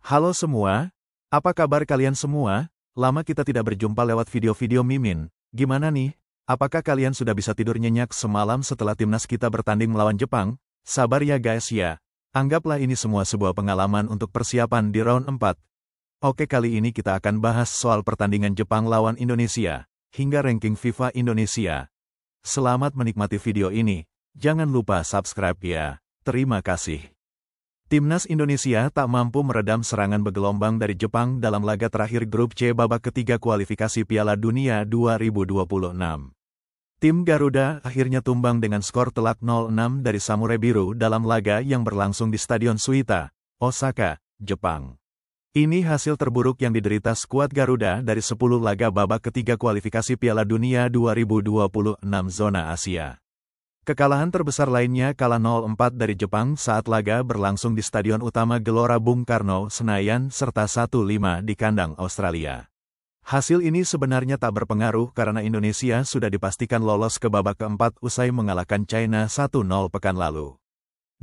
Halo semua, apa kabar kalian semua? Lama kita tidak berjumpa lewat video-video Mimin. Gimana nih? Apakah kalian sudah bisa tidur nyenyak semalam setelah timnas kita bertanding melawan Jepang? Sabar ya guys ya. Anggaplah ini semua sebuah pengalaman untuk persiapan di round 4. Oke, kali ini kita akan bahas soal pertandingan Jepang lawan Indonesia, hingga ranking FIFA Indonesia. Selamat menikmati video ini. Jangan lupa subscribe ya. Terima kasih. Timnas Indonesia tak mampu meredam serangan bergelombang dari Jepang dalam laga terakhir grup C babak ketiga kualifikasi Piala Dunia 2026. Tim Garuda akhirnya tumbang dengan skor telak 0-6 dari Samurai Biru dalam laga yang berlangsung di Stadion Suita, Osaka, Jepang. Ini hasil terburuk yang diderita skuad Garuda dari 10 laga babak ketiga kualifikasi Piala Dunia 2026 zona Asia. Kekalahan terbesar lainnya kalah 0-4 dari Jepang saat laga berlangsung di Stadion Utama Gelora Bung Karno, Senayan, serta 1-5 di kandang Australia. Hasil ini sebenarnya tak berpengaruh karena Indonesia sudah dipastikan lolos ke babak keempat usai mengalahkan China 1-0 pekan lalu.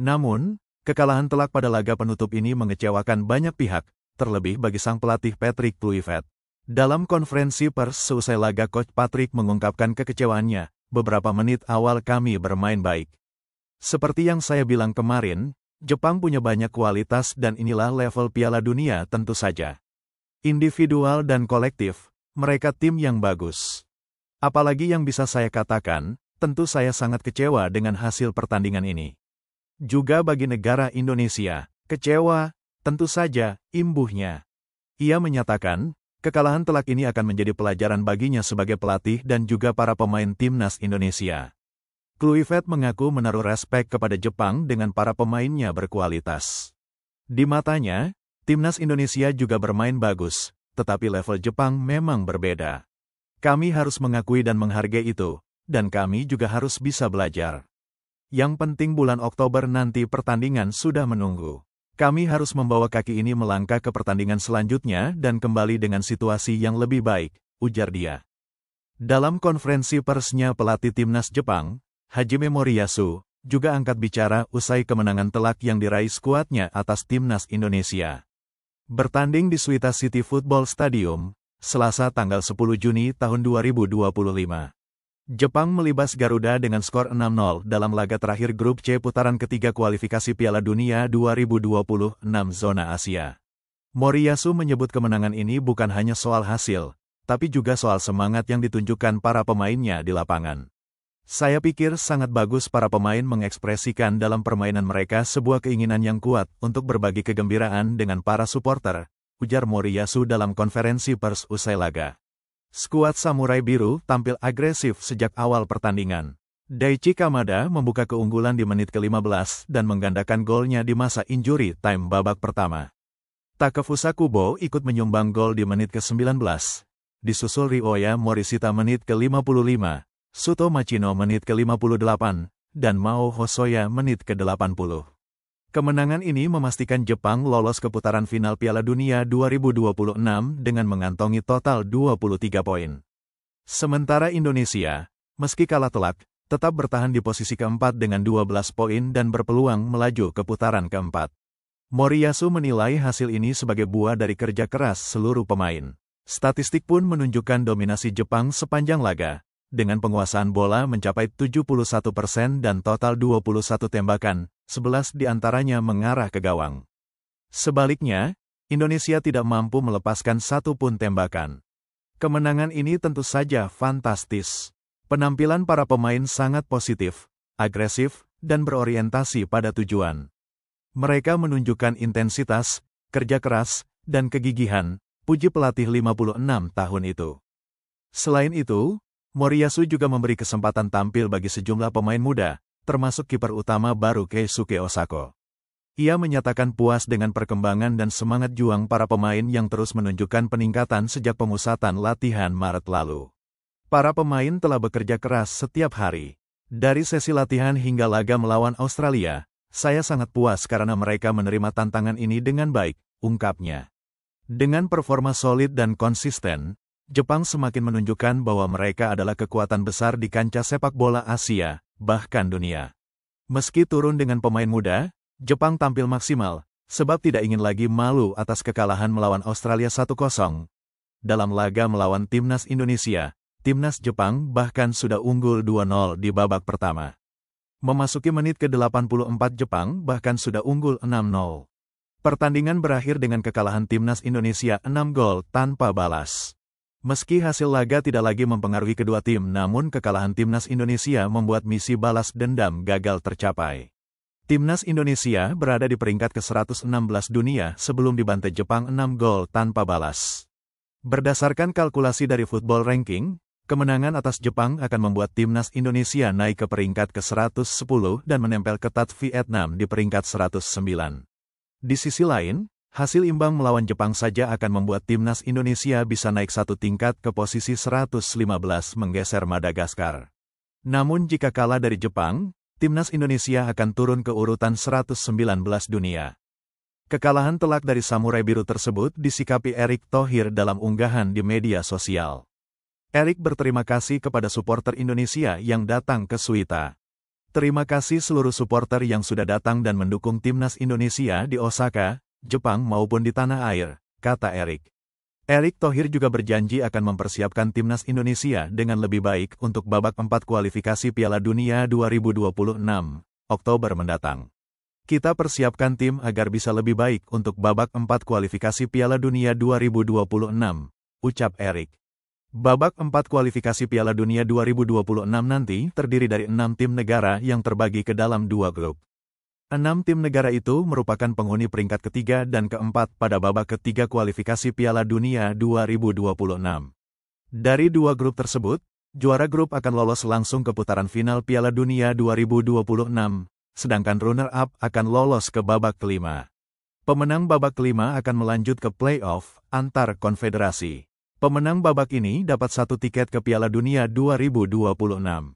Namun, kekalahan telak pada laga penutup ini mengecewakan banyak pihak, terlebih bagi sang pelatih Patrick Kluivert. Dalam konferensi pers seusai laga, Coach Patrick mengungkapkan kekecewaannya. Beberapa menit awal kami bermain baik. Seperti yang saya bilang kemarin, Jepang punya banyak kualitas dan inilah level Piala Dunia tentu saja. Individual dan kolektif, mereka tim yang bagus. Apalagi yang bisa saya katakan, tentu saya sangat kecewa dengan hasil pertandingan ini. Juga bagi negara Indonesia, kecewa, tentu saja, imbuhnya. Ia menyatakan, kekalahan telak ini akan menjadi pelajaran baginya sebagai pelatih dan juga para pemain timnas Indonesia. Kluivert mengaku menaruh respek kepada Jepang dengan para pemainnya berkualitas. Di matanya, timnas Indonesia juga bermain bagus, tetapi level Jepang memang berbeda. Kami harus mengakui dan menghargai itu, dan kami juga harus bisa belajar. Yang penting bulan Oktober nanti pertandingan sudah menunggu. Kami harus membawa kaki ini melangkah ke pertandingan selanjutnya dan kembali dengan situasi yang lebih baik, ujar dia. Dalam konferensi persnya, pelatih timnas Jepang, Hajime Moriyasu, juga angkat bicara usai kemenangan telak yang diraih skuadnya atas timnas Indonesia. Bertanding di Suita City Football Stadium, Selasa tanggal 10 Juni tahun 2025. Jepang melibas Garuda dengan skor 6-0 dalam laga terakhir grup C putaran ketiga kualifikasi Piala Dunia 2026 zona Asia. Moriyasu menyebut kemenangan ini bukan hanya soal hasil, tapi juga soal semangat yang ditunjukkan para pemainnya di lapangan. Saya pikir sangat bagus para pemain mengekspresikan dalam permainan mereka sebuah keinginan yang kuat untuk berbagi kegembiraan dengan para supporter, ujar Moriyasu dalam konferensi pers usai laga. Skuad Samurai Biru tampil agresif sejak awal pertandingan. Daichi Kamada membuka keunggulan di menit ke-15 dan menggandakan golnya di masa injury time babak pertama. Takefusa Kubo ikut menyumbang gol di menit ke-19. Disusul Ryoya Morishita menit ke-55, Suto Machino menit ke-58, dan Mao Hosoya menit ke-80. Kemenangan ini memastikan Jepang lolos ke putaran final Piala Dunia 2026 dengan mengantongi total 23 poin. Sementara Indonesia, meski kalah telak, tetap bertahan di posisi keempat dengan 12 poin dan berpeluang melaju ke putaran keempat. Moriyasu menilai hasil ini sebagai buah dari kerja keras seluruh pemain. Statistik pun menunjukkan dominasi Jepang sepanjang laga, dengan penguasaan bola mencapai 71% dan total 21 tembakan, 11 diantaranya mengarah ke gawang. Sebaliknya, Indonesia tidak mampu melepaskan satu pun tembakan. Kemenangan ini tentu saja fantastis. Penampilan para pemain sangat positif, agresif, dan berorientasi pada tujuan. Mereka menunjukkan intensitas, kerja keras, dan kegigihan, puji pelatih 56 tahun itu. Selain itu, Moriyasu juga memberi kesempatan tampil bagi sejumlah pemain muda, termasuk kiper utama baru Keisuke Osako. Ia menyatakan puas dengan perkembangan dan semangat juang para pemain yang terus menunjukkan peningkatan sejak pemusatan latihan Maret lalu. Para pemain telah bekerja keras setiap hari. Dari sesi latihan hingga laga melawan Australia, saya sangat puas karena mereka menerima tantangan ini dengan baik, ungkapnya. Dengan performa solid dan konsisten, Jepang semakin menunjukkan bahwa mereka adalah kekuatan besar di kancah sepak bola Asia, bahkan dunia. Meski turun dengan pemain muda, Jepang tampil maksimal, sebab tidak ingin lagi malu atas kekalahan melawan Australia 1-0. Dalam laga melawan Timnas Indonesia, Timnas Jepang bahkan sudah unggul 2-0 di babak pertama. Memasuki menit ke-84 Jepang bahkan sudah unggul 6-0. Pertandingan berakhir dengan kekalahan Timnas Indonesia 6 gol tanpa balas. Meski hasil laga tidak lagi mempengaruhi kedua tim, namun kekalahan Timnas Indonesia membuat misi balas dendam gagal tercapai. Timnas Indonesia berada di peringkat ke-116 dunia sebelum dibantai Jepang 6 gol tanpa balas. Berdasarkan kalkulasi dari Football Ranking, kemenangan atas Jepang akan membuat Timnas Indonesia naik ke peringkat ke-110 dan menempel ketat Vietnam di peringkat 109. Di sisi lain, hasil imbang melawan Jepang saja akan membuat Timnas Indonesia bisa naik satu tingkat ke posisi 115 menggeser Madagaskar. Namun jika kalah dari Jepang, Timnas Indonesia akan turun ke urutan 119 dunia. Kekalahan telak dari Samurai Biru tersebut disikapi Erick Thohir dalam unggahan di media sosial. Erick berterima kasih kepada supporter Indonesia yang datang ke Suita. Terima kasih seluruh supporter yang sudah datang dan mendukung Timnas Indonesia di Osaka, Jepang maupun di tanah air, kata Erick. Erick Thohir juga berjanji akan mempersiapkan Timnas Indonesia dengan lebih baik untuk babak 4 kualifikasi Piala Dunia 2026, Oktober mendatang. Kita persiapkan tim agar bisa lebih baik untuk babak 4 kualifikasi Piala Dunia 2026, ucap Erick. Babak 4 kualifikasi Piala Dunia 2026 nanti terdiri dari 6 tim negara yang terbagi ke dalam 2 grup. 6 tim negara itu merupakan penghuni peringkat ketiga dan keempat pada babak ketiga kualifikasi Piala Dunia 2026. Dari 2 grup tersebut, juara grup akan lolos langsung ke putaran final Piala Dunia 2026, sedangkan runner-up akan lolos ke babak kelima. Pemenang babak kelima akan melanjut ke play-off antar konfederasi. Pemenang babak ini dapat 1 tiket ke Piala Dunia 2026.